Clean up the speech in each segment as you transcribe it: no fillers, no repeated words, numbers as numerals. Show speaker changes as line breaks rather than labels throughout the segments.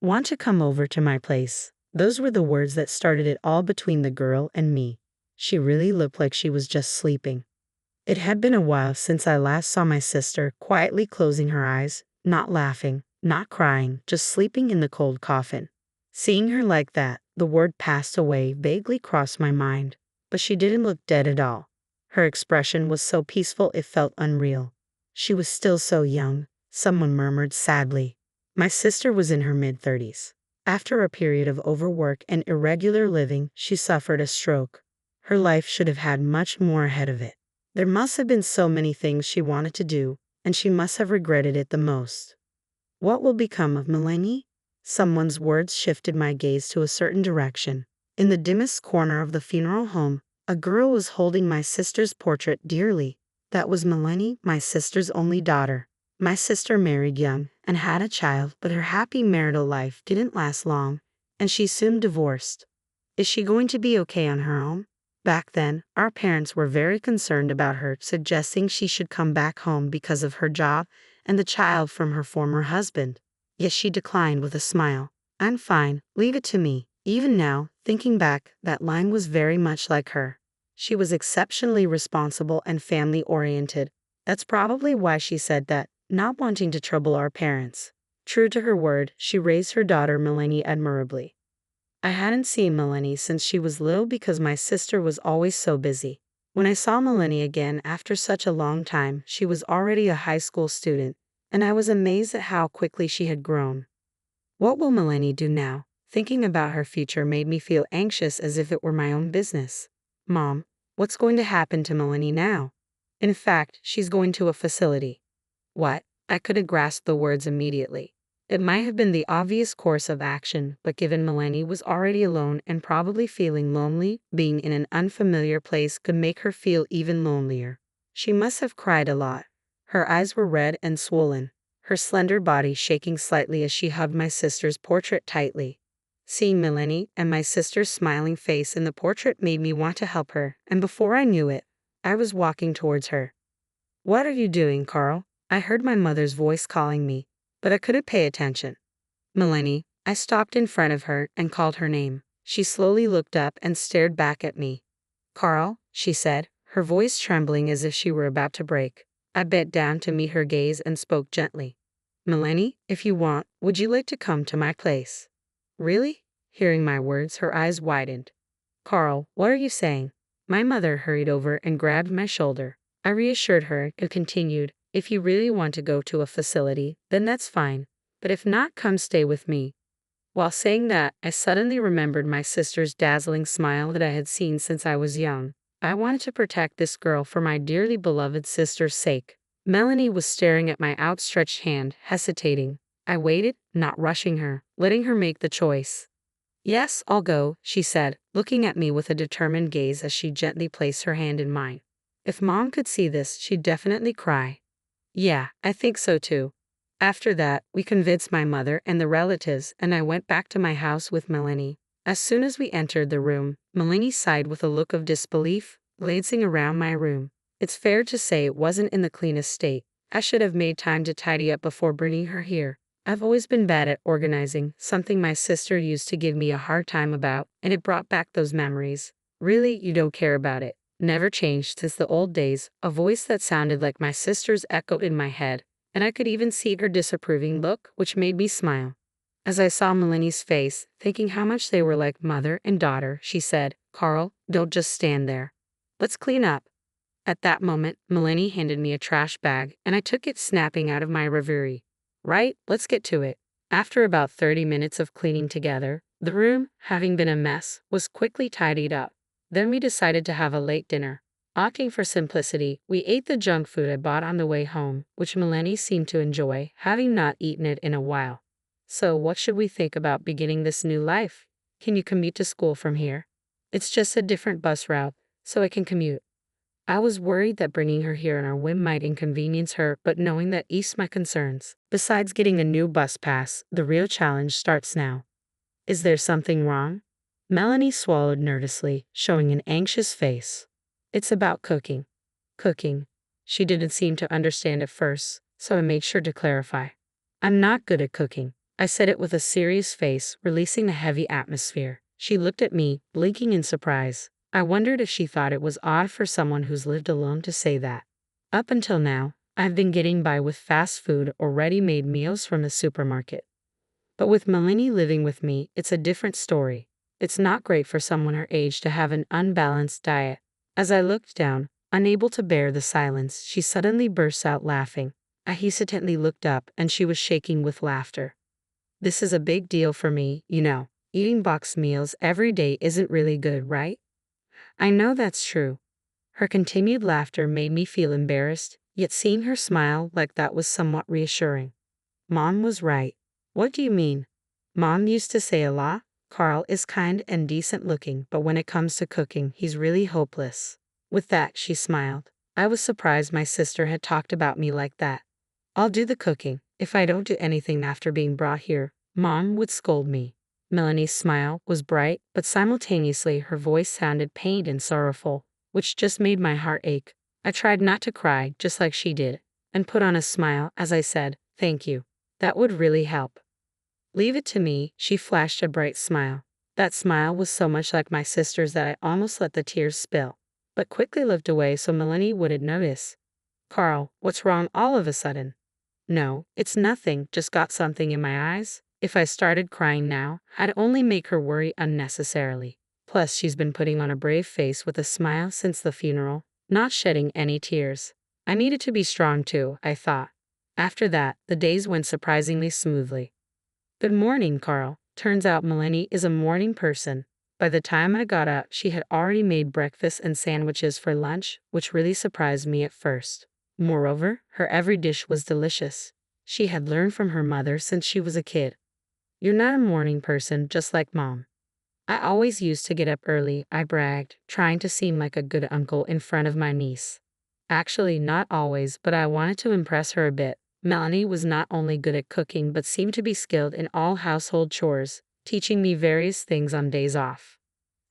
Want to come over to my place? Those were the words that started it all between the girl and me. She really looked like she was just sleeping. It had been a while since I last saw my sister quietly closing her eyes, not laughing, not crying, just sleeping in the cold coffin. Seeing her like that, the word passed away vaguely crossed my mind, but she didn't look dead at all. Her expression was so peaceful it felt unreal. She was still so young, someone murmured sadly. My sister was in her mid-30s. After a period of overwork and irregular living, she suffered a stroke. Her life should have had much more ahead of it. There must have been so many things she wanted to do, and she must have regretted it the most. What will become of Melanie? Someone's words shifted my gaze to a certain direction. In the dimmest corner of the funeral home, a girl was holding my sister's portrait dearly. That was Melanie, my sister's only daughter. My sister married young and had a child, but her happy marital life didn't last long, and she soon divorced. Is she going to be okay on her own? Back then, our parents were very concerned about her, suggesting she should come back home because of her job and the child from her former husband. Yet she declined with a smile. I'm fine, leave it to me. Even now, thinking back, that line was very much like her. She was exceptionally responsible and family-oriented. That's probably why she said that, not wanting to trouble our parents. True to her word, she raised her daughter Melanie admirably. I hadn't seen Melanie since she was little because my sister was always so busy. When I saw Melanie again after such a long time, she was already a high school student, and I was amazed at how quickly she had grown. What will Melanie do now? Thinking about her future made me feel anxious as if it were my own business. Mom, what's going to happen to Melanie now? In fact, she's going to a facility. What? I could have grasped the words immediately. It might have been the obvious course of action, but given Melanie was already alone and probably feeling lonely, being in an unfamiliar place could make her feel even lonelier. She must have cried a lot. Her eyes were red and swollen, her slender body shaking slightly as she hugged my sister's portrait tightly. Seeing Melanie and my sister's smiling face in the portrait made me want to help her, and before I knew it, I was walking towards her. What are you doing, Carl? I heard my mother's voice calling me, but I couldn't pay attention. Melanie, I stopped in front of her and called her name. She slowly looked up and stared back at me. Carl, she said, her voice trembling as if she were about to break. I bent down to meet her gaze and spoke gently. Melanie, if you want, would you like to come to my place? Really? Hearing my words, her eyes widened. Carl, what are you saying? My mother hurried over and grabbed my shoulder. I reassured her and continued, if you really want to go to a facility, then that's fine. But if not, come stay with me. While saying that, I suddenly remembered my sister's dazzling smile that I had seen since I was young. I wanted to protect this girl for my dearly beloved sister's sake. Melanie was staring at my outstretched hand, hesitating. I waited, not rushing her, letting her make the choice. Yes, I'll go, she said, looking at me with a determined gaze as she gently placed her hand in mine. If Mom could see this, she'd definitely cry. Yeah, I think so too. After that, we convinced my mother and the relatives, and I went back to my house with Melanie. As soon as we entered the room, Melanie sighed with a look of disbelief, glancing around my room. It's fair to say it wasn't in the cleanest state. I should have made time to tidy up before bringing her here. I've always been bad at organizing, something my sister used to give me a hard time about, and it brought back those memories. Really, you don't care about it. Never changed since the old days. A voice that sounded like my sister's echoed in my head, and I could even see her disapproving look, which made me smile. As I saw Melanie's face, thinking how much they were like mother and daughter, she said, Carl, don't just stand there. Let's clean up. At that moment, Melanie handed me a trash bag, and I took it, snapping out of my reverie. Right, let's get to it. After about 30 minutes of cleaning together, the room, having been a mess, was quickly tidied up. Then we decided to have a late dinner. Opting for simplicity, we ate the junk food I bought on the way home, which Melanie seemed to enjoy, having not eaten it in a while. So what should we think about beginning this new life? Can you commute to school from here? It's just a different bus route, so I can commute. I was worried that bringing her here on our whim might inconvenience her, but knowing that eased my concerns. Besides getting a new bus pass, the real challenge starts now. Is there something wrong? Melanie swallowed nervously, showing an anxious face. It's about cooking. Cooking. She didn't seem to understand at first, so I made sure to clarify. I'm not good at cooking. I said it with a serious face, releasing a heavy atmosphere. She looked at me, blinking in surprise. I wondered if she thought it was odd for someone who's lived alone to say that. Up until now, I've been getting by with fast food or ready-made meals from the supermarket. But with Melanie living with me, it's a different story. It's not great for someone her age to have an unbalanced diet. As I looked down, unable to bear the silence, she suddenly burst out laughing. I hesitantly looked up, and she was shaking with laughter. This is a big deal for me, you know. Eating boxed meals every day isn't really good, right? I know that's true. Her continued laughter made me feel embarrassed, yet seeing her smile like that was somewhat reassuring. Mom was right. What do you mean? Mom used to say a lot. Carl is kind and decent looking, but when it comes to cooking, he's really hopeless. With that, she smiled. I was surprised my sister had talked about me like that. I'll do the cooking. If I don't do anything after being brought here, Mom would scold me. Melanie's smile was bright, but simultaneously her voice sounded pained and sorrowful, which just made my heart ache. I tried not to cry, just like she did, and put on a smile as I said, "Thank you. That would really help." "Leave it to me," she flashed a bright smile. That smile was so much like my sister's that I almost let the tears spill, but quickly looked away so Melanie wouldn't notice. "Carl, what's wrong all of a sudden?" "No, it's nothing, just got something in my eyes." If I started crying now, I'd only make her worry unnecessarily. Plus, she's been putting on a brave face with a smile since the funeral, not shedding any tears. I needed to be strong too, I thought. After that, the days went surprisingly smoothly. "Good morning, Carl." Turns out Melanie is a morning person. By the time I got up, she had already made breakfast and sandwiches for lunch, which really surprised me at first. Moreover, her every dish was delicious. She had learned from her mother since she was a kid. "You're not a morning person, just like Mom." "I always used to get up early," I bragged, trying to seem like a good uncle in front of my niece. Actually, not always, but I wanted to impress her a bit. Melanie was not only good at cooking but seemed to be skilled in all household chores, teaching me various things on days off.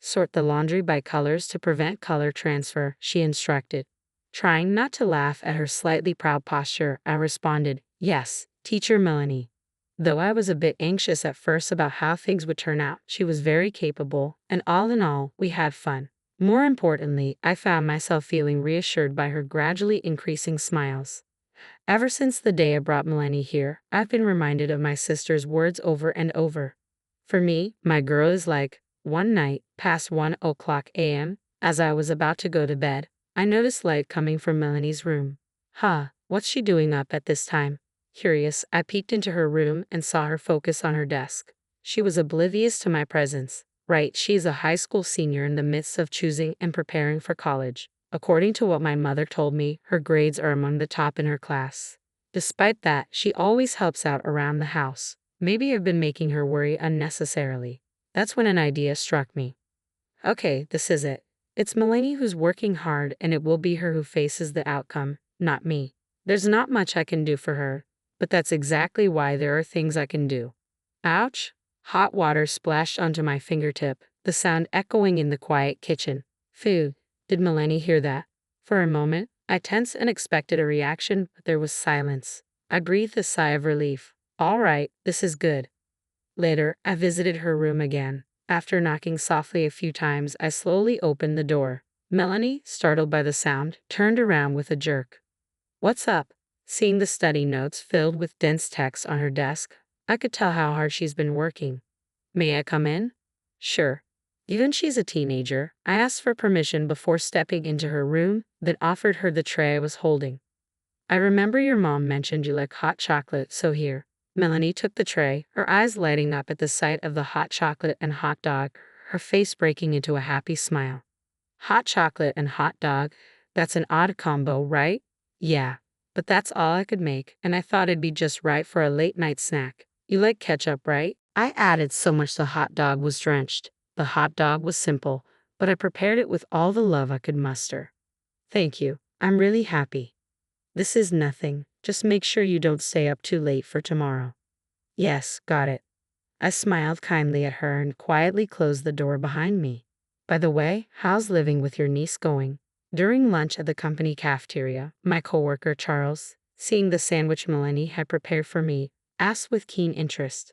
"Sort the laundry by colors to prevent color transfer," she instructed. Trying not to laugh at her slightly proud posture, I responded, "Yes, Teacher Melanie." Though I was a bit anxious at first about how things would turn out, she was very capable, and all in all, we had fun. More importantly, I found myself feeling reassured by her gradually increasing smiles. Ever since the day I brought Melanie here, I've been reminded of my sister's words over and over. For me, my girl is like, one night, past 1:00 a.m., as I was about to go to bed, I noticed light coming from Melanie's room. What's she doing up at this time? Curious, I peeked into her room and saw her focus on her desk. She was oblivious to my presence. Right, she's a high school senior in the midst of choosing and preparing for college. According to what my mother told me, her grades are among the top in her class. Despite that, she always helps out around the house. Maybe I've been making her worry unnecessarily. That's when an idea struck me. Okay, this is it. It's Melanie who's working hard, and it will be her who faces the outcome, not me. There's not much I can do for her, but that's exactly why there are things I can do. Ouch! Hot water splashed onto my fingertip, the sound echoing in the quiet kitchen. Phew, did Melanie hear that? For a moment, I tensed and expected a reaction, but there was silence. I breathed a sigh of relief. All right, this is good. Later, I visited her room again. After knocking softly a few times, I slowly opened the door. Melanie, startled by the sound, turned around with a jerk. "What's up?" Seeing the study notes filled with dense text on her desk, I could tell how hard she's been working. "May I come in?" "Sure." Given she's a teenager, I asked for permission before stepping into her room, then offered her the tray I was holding. "I remember your mom mentioned you like hot chocolate, so here." Melanie took the tray, her eyes lighting up at the sight of the hot chocolate and hot dog, her face breaking into a happy smile. "Hot chocolate and hot dog, that's an odd combo, right?" "Yeah, but that's all I could make, and I thought it'd be just right for a late-night snack. You like ketchup, right?" I added so much the hot dog was drenched. The hot dog was simple, but I prepared it with all the love I could muster. "Thank you. I'm really happy." "This is nothing. Just make sure you don't stay up too late for tomorrow." "Yes, got it." I smiled kindly at her and quietly closed the door behind me. "By the way, how's living with your niece going?" During lunch at the company cafeteria, my coworker Charles, seeing the sandwich Melanie had prepared for me, asked with keen interest.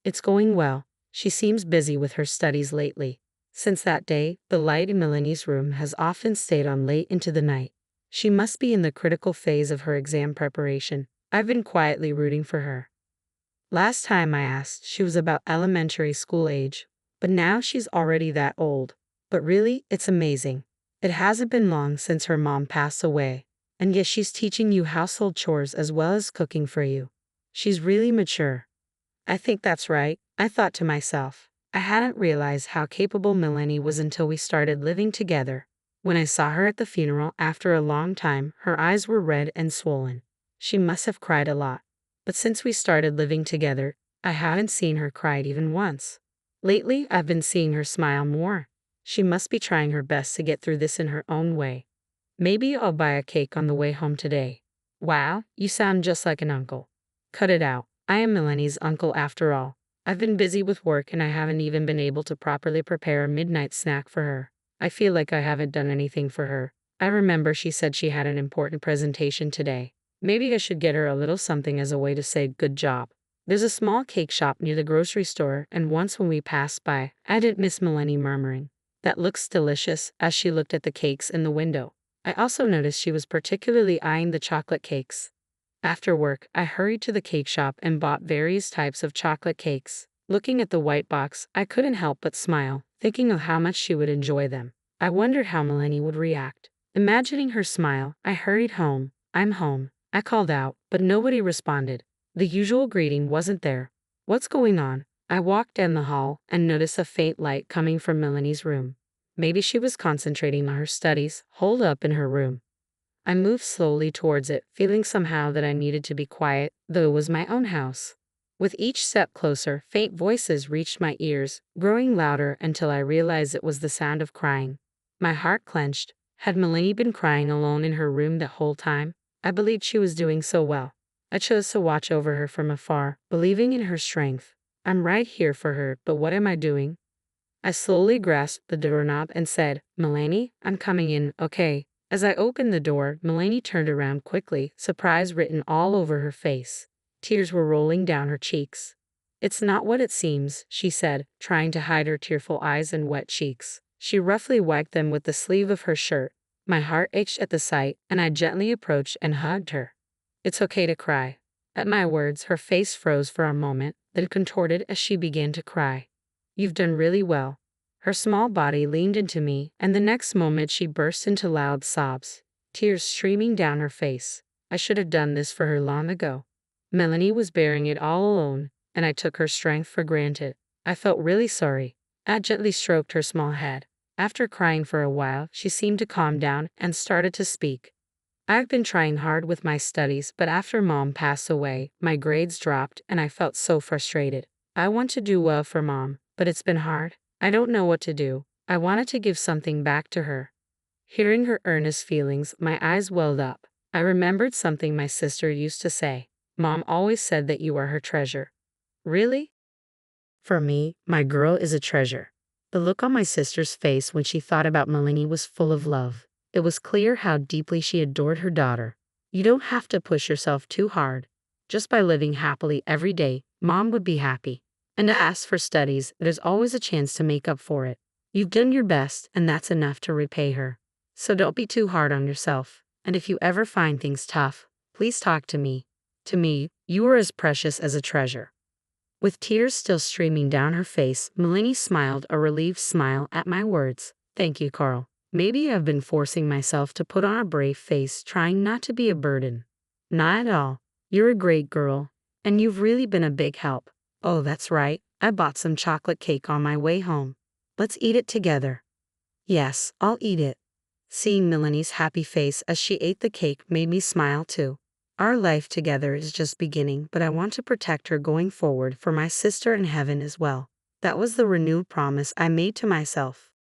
It's going well. She seems busy with her studies lately. Since that day, the light in Melanie's room has often stayed on late into the night. She must be in the critical phase of her exam preparation. I've been quietly rooting for her. Last time I asked, she was about elementary school age, but now she's already that old. But really, it's amazing. It hasn't been long since her mom passed away, and yet she's teaching you household chores as well as cooking for you. She's really mature. I think that's right, I thought to myself. I hadn't realized how capable Melanie was until we started living together. When I saw her at the funeral after a long time, her eyes were red and swollen. She must have cried a lot. But since we started living together, I haven't seen her cry even once. Lately, I've been seeing her smile more. She must be trying her best to get through this in her own way. Maybe I'll buy a cake on the way home today. Wow, you sound just like an uncle. Cut it out. I am Melanie's uncle after all. I've been busy with work and I haven't even been able to properly prepare a midnight snack for her. I feel like I haven't done anything for her. I remember she said she had an important presentation today. Maybe I should get her a little something as a way to say good job. There's a small cake shop near the grocery store, and once when we passed by, I didn't miss Melanie murmuring, "That looks delicious," as she looked at the cakes in the window. I also noticed she was particularly eyeing the chocolate cakes. After work, I hurried to the cake shop and bought various types of chocolate cakes. Looking at the white box, I couldn't help but smile, thinking of how much she would enjoy them. I wondered how Melanie would react. Imagining her smile, I hurried home. "I'm home," I called out, but nobody responded. The usual greeting wasn't there. What's going on? I walked down the hall and noticed a faint light coming from Melanie's room. Maybe she was concentrating on her studies, holed up in her room. I moved slowly towards it, feeling somehow that I needed to be quiet, though it was my own house. With each step closer, faint voices reached my ears, growing louder until I realized it was the sound of crying. My heart clenched. Had Melanie been crying alone in her room the whole time? I believed she was doing so well. I chose to watch over her from afar, believing in her strength. I'm right here for her, but what am I doing? I slowly grasped the doorknob and said, "Melanie, I'm coming in, okay?" As I opened the door, Melanie turned around quickly, surprise written all over her face. Tears were rolling down her cheeks. "It's not what it seems," she said, trying to hide her tearful eyes and wet cheeks. She roughly wiped them with the sleeve of her shirt. My heart ached at the sight, and I gently approached and hugged her. "It's okay to cry." At my words, her face froze for a moment, then contorted as she began to cry. "You've done really well." Her small body leaned into me, and the next moment she burst into loud sobs, tears streaming down her face. I should have done this for her long ago. Melanie was bearing it all alone, and I took her strength for granted. I felt really sorry. I gently stroked her small head. After crying for a while, she seemed to calm down and started to speak. "I've been trying hard with my studies, but after Mom passed away, my grades dropped and I felt so frustrated. I want to do well for Mom, but it's been hard. I don't know what to do. I wanted to give something back to her." Hearing her earnest feelings, my eyes welled up. I remembered something my sister used to say. "Mom always said that you are her treasure." Really? For me, my girl is a treasure. The look on my sister's face when she thought about Melanie was full of love. It was clear how deeply she adored her daughter. You don't have to push yourself too hard. Just by living happily every day, Mom would be happy. And as for studies, there's always a chance to make up for it. You've done your best, and that's enough to repay her. So don't be too hard on yourself. And if you ever find things tough, please talk to me. To me, you are as precious as a treasure. With tears still streaming down her face, Melanie smiled a relieved smile at my words. "Thank you, Carl. Maybe I've been forcing myself to put on a brave face, trying not to be a burden." "Not at all. You're a great girl, and you've really been a big help. Oh, that's right. I bought some chocolate cake on my way home. Let's eat it together." "Yes, I'll eat it." Seeing Melanie's happy face as she ate the cake made me smile too. Our life together is just beginning, but I want to protect her going forward for my sister in heaven as well. That was the renewed promise I made to myself.